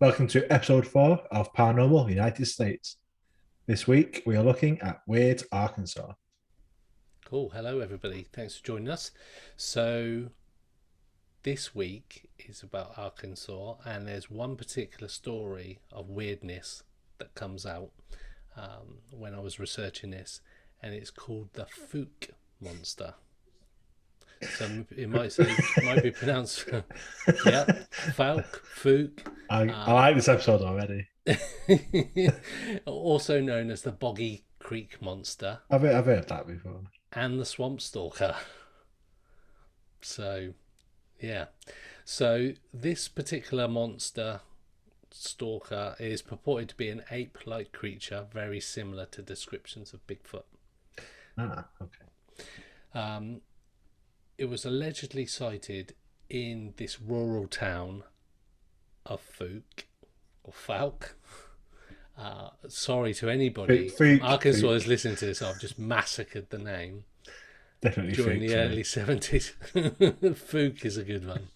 Welcome to episode 4 of Paranormal United States. This week we are looking at Weird, Arkansas. Cool. Hello, everybody. Thanks for joining us. So, this week is about Arkansas, and there's one particular story of weirdness that comes out when I was researching this, and it's called the Fouke Monster. So it might be pronounced, yeah, Fouke. I like this episode already. Also known as the Boggy Creek Monster I've heard that before. and the Swamp Stalker. So, yeah. So this particular monster stalker is purported to be an ape-like creature, very similar to descriptions of Bigfoot. Okay. It was allegedly sighted in this rural town of Fouke. Sorry to anybody from Arkansas who's listening to this. I've just massacred the name. Definitely during Fouke the to early me. 70s. Fouke is a good one.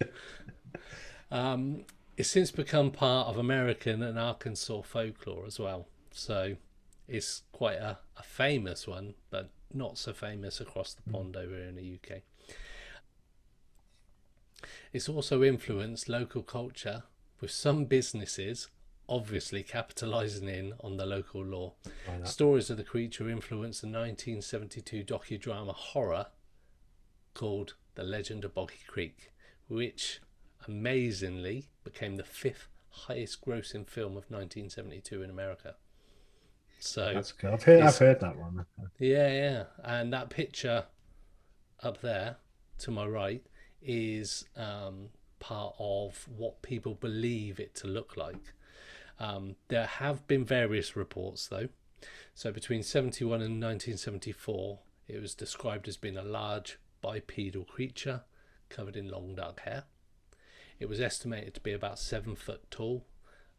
It's since become part of American and Arkansas folklore as well. So it's quite a famous one, but not so famous across the pond over here in the UK. It's also influenced local culture, with some businesses obviously capitalising in on the local law. Why not? Stories of the creature influenced the 1972 docudrama horror called The Legend of Boggy Creek, which amazingly became the fifth highest grossing film of 1972 in America. So That's good. I've heard that one. yeah, and that picture up there to my right is part of what people believe it to look like. There have been various reports though. So between 71 and 1974, it was described as being a large bipedal creature covered in long dark hair. It was estimated to be about 7 foot tall,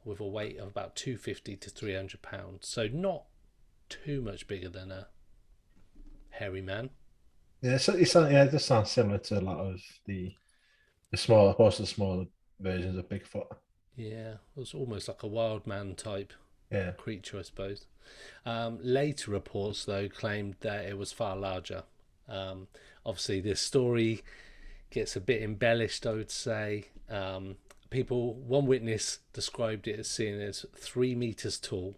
with a weight of about 250 to 300 pounds. So not too much bigger than a hairy man. Yeah, it does sound similar to a lot of the smaller, most of the smaller versions of Bigfoot. Yeah, it was almost like a wild man type Yeah. creature, I suppose. Later reports, though, claimed that it was far larger. Obviously, this story gets a bit embellished, I would say. One witness described it as seeing as 3 meters tall,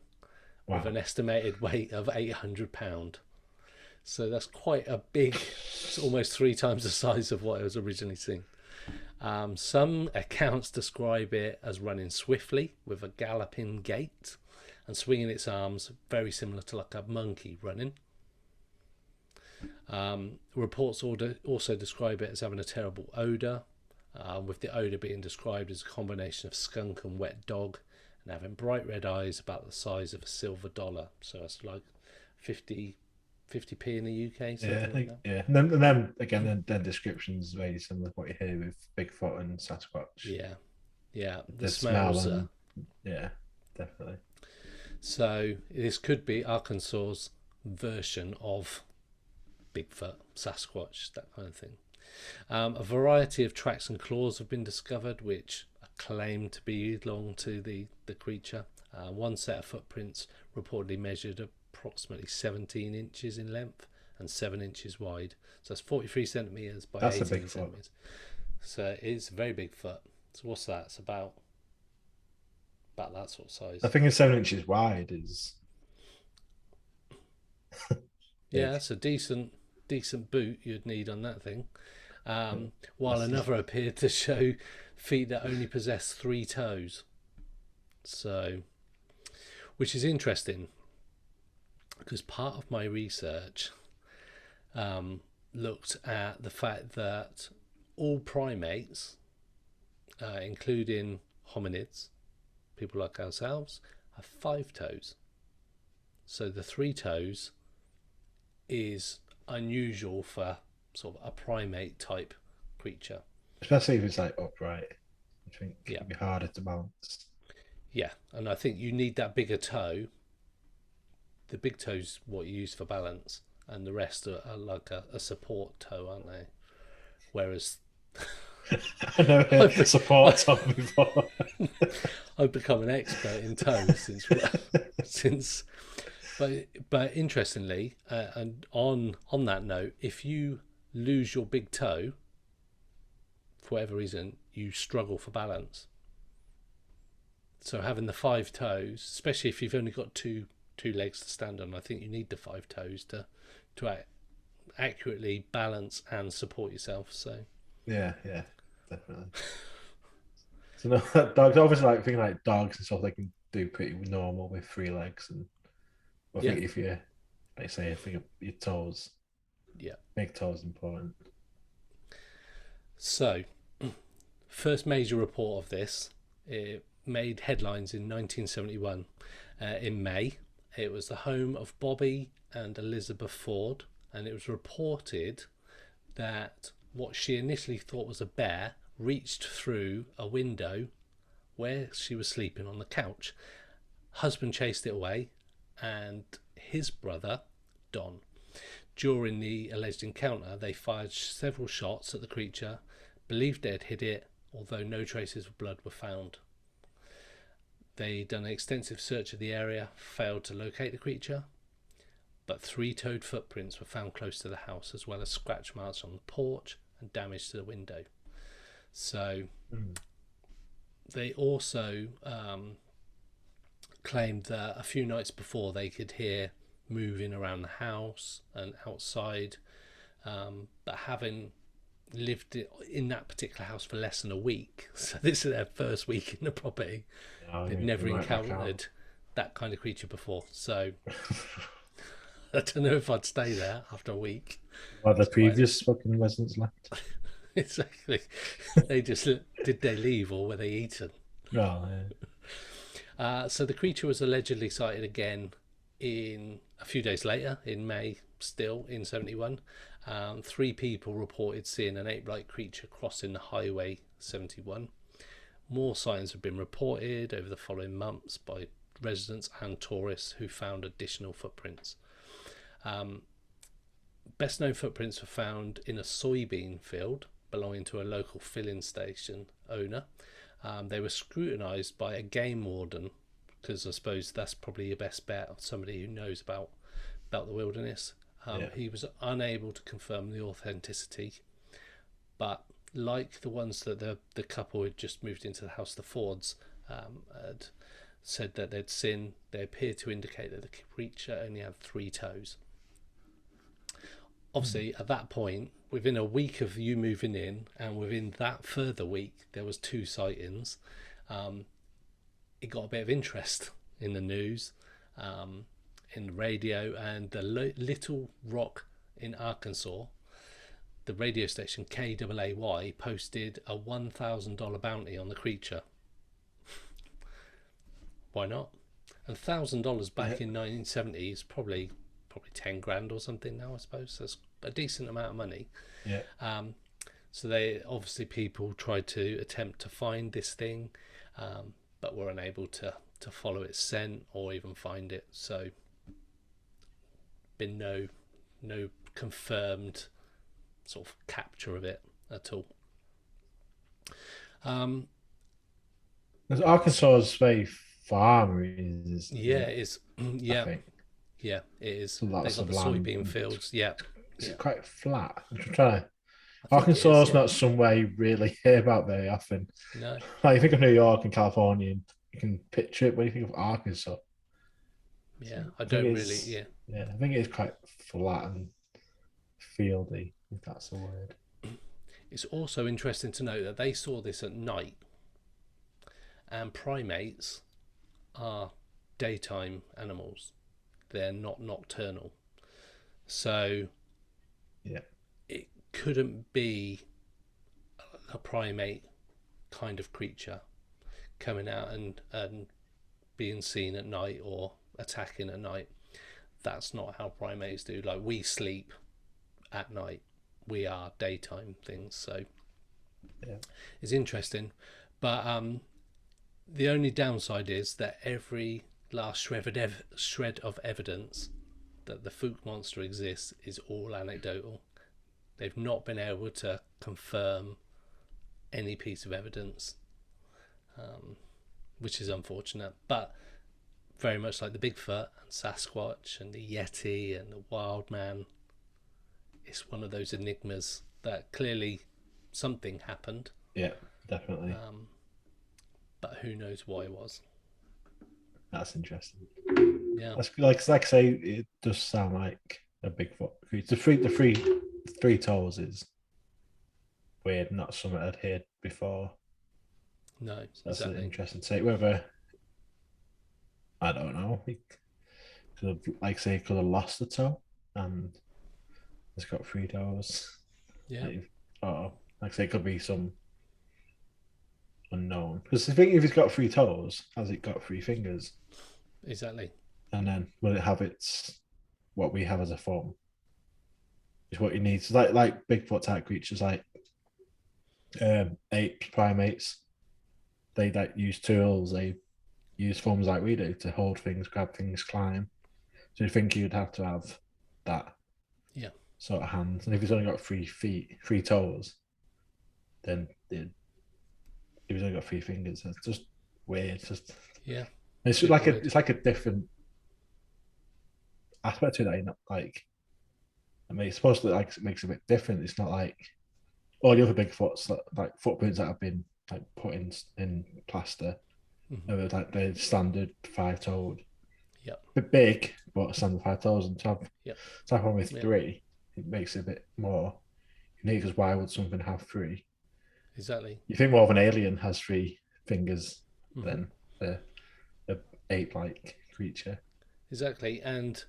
with an Wow. estimated weight of 800 pound. So that's quite a big. It's almost 3 times the size of what I was originally seen. Some accounts describe it as running swiftly with a galloping gait and swinging its arms, very similar to like a monkey running. Reports also describe it as having a terrible odour, with the odour being described as a combination of skunk and wet dog, and having bright red eyes about the size of a silver dollar. So it's like 50p in the UK, something like that. Yeah. And then again, then descriptions very similar to what you hear with Bigfoot and Sasquatch. Yeah. The The smell smells are. and yeah, definitely. So this could be Arkansas's version of Bigfoot, Sasquatch, that kind of thing. A variety of tracks and claws have been discovered, which are claimed to belong to the creature. One set of footprints reportedly measured approximately 17 inches in length and 7 inches wide. So that's 43 centimetres by That's a 18 Bigfoot. centimetres. So it's a very big foot. So what's that? It's about that sort of I size. think it's 7 inches wide is Yeah, big. that's a decent boot you'd need on that thing. While That's- another appeared to show feet that only possess 3 toes. So, which is interesting because part of my research looked at the fact that all primates, including hominids, people like ourselves, have 5 toes. So the 3 toes is unusual for sort of a primate type creature. Especially if it's like upright. I think Yeah, it'd be harder to balance. yeah, and I think you need that bigger toe. The big toe's what you use for balance, and the rest are like a support toe, aren't they? Whereas I never I've, be- support Tom before. I've become an expert in toes since. But interestingly, and on that note, if you lose your big toe for whatever reason, you struggle for balance. So having the five toes, especially if you've only got two legs to stand on, I think you need the five toes to accurately balance and support yourself. So Yeah, yeah, definitely. So no, dogs obviously like thinking like dogs and stuff they can do pretty normal with three legs, and I yeah, think if you like say I think your toes, yeah. big toes important. So first major report of this, it made headlines in 1971 in May. It was the home of Bobby and Elizabeth Ford, and it was reported that what she initially thought was a bear reached through a window where she was sleeping on the couch. Husband chased it away, and his brother, Don. During the alleged encounter, they fired several shots at the creature, believed they had hit it, although no traces of blood were found. They done an extensive search of the area, failed to locate the creature, but three-toed footprints were found close to the house, as well as scratch marks on the porch and damage to the window. So Mm. they also claimed that a few nights before they could hear moving around the house and outside, but having lived in that particular house for less than a week, so this is their first week in the property, No, they'd you never might back out. encountered that kind of creature before. So I don't know if I'd stay there after a week. Or the It's quite previous fucking residents left. exactly. They just did they leave or were they eaten? Oh, yeah. So the creature was allegedly sighted again in a few days later, in May, still in 71. Three people reported seeing an ape-like creature crossing the Highway 71. More sightings have been reported over the following months by residents and tourists who found additional footprints. Best known footprints were found in a soybean field belonging to a local filling station owner. They were scrutinised by a game warden, because I suppose that's probably your best bet of somebody who knows about the wilderness. Yeah. He was unable to confirm the authenticity, but like the ones that the couple had just moved into the house, the Fords had said that they'd seen, they appeared to indicate that the creature only had three toes. Obviously, at that point, within a week of you moving in, and within that further week, there was two sightings. It got a bit of interest in the news, in the radio, and the Little Rock in Arkansas, the radio station KAAY posted a $1,000 bounty on the creature. Why not? And $1,000 Yeah. back in 1970 is probably 10 grand or something now, I suppose. That's a decent amount of money. Yeah. So they obviously, people tried to attempt to find this thing, but were unable to follow its scent or even find it. So been no confirmed sort of capture of it at all. Because Arkansas is very farmy, Yeah, it? it's I yeah, think. yeah, it is. So They lots got of the land. soybean And fields. Yeah, is yeah. it quite flat? I'm trying to. I think it Arkansas is. is Yeah. not somewhere you really hear about very often. No. Like you think of New York and California, and you can picture it when you think of Arkansas. So Yeah, I I think don't really. it's Yeah, yeah, I think it's quite flat and fieldy, if that's the word. it's also interesting to note that they saw this at night, and primates are daytime animals. They're not nocturnal, so Yeah. it couldn't be a primate kind of creature coming out and being seen at night or attacking at night. That's not how primates do. Like, we sleep at night, we are daytime things. So Yeah. it's interesting, but the only downside is that every last shred of evidence that the Fouke Monster exists is all anecdotal. They've not been able to confirm any piece of evidence, which is unfortunate. But very much like the Bigfoot and Sasquatch and the Yeti and the Wild Man, it's one of those enigmas that clearly something happened, Yeah, definitely. but who knows why it was. That's interesting. Yeah, That's like I say, it does sound like a Bigfoot creature. The three toes is weird, not something I'd heard before. no, So that's an exactly. interesting take. Whether I don't know, he could have, like say, could have lost the toe and it's got three toes. Yeah, Like, or like I say, it could be some unknown. Because the thing, if it's got three toes, has it got three fingers? exactly. And then will it have its what we have as a form? Is what you need. So like Bigfoot type creatures, like apes, primates, they like use tools. They use forms like we do to hold things, grab things, climb. So you think you'd have to have that Yeah, sort of hands. And if he's only got 3 feet, 3 toes, then if he's only got 3 fingers, that's just weird. It's just yeah, it's bit like weird. it's like a different aspect to that. You know, like I mean, it's supposed to like it makes it a bit different. It's not like all the other Bigfoots, like footprints that have been like put in plaster. Hmm. They're like the standard 5-toed, Yeah, bit big, but standard 5 toes. And yeah, to have one with yeah, three, it makes it a bit more unique. Because why would something have three? exactly. You think more of an alien has 3 fingers Hmm. than a ape-like creature. Exactly. And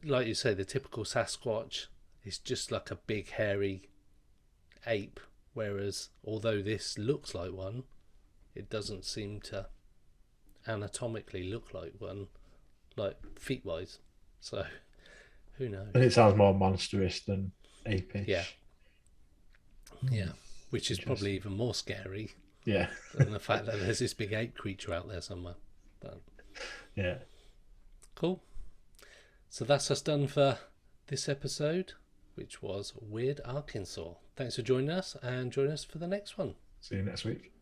like you say, the typical Sasquatch is just like a big hairy ape, whereas although this looks like one, it doesn't seem to anatomically look like one, like feet wise. So who And knows? it sounds more monstrous than Yeah, apish. yeah. Which is probably Interesting. even more scary Yeah, than the fact that there's this big ape creature out there somewhere. But yeah. cool. So that's us done for this episode, which was Weird Arkansas. Thanks for joining us, and join us for the next one. See you next week.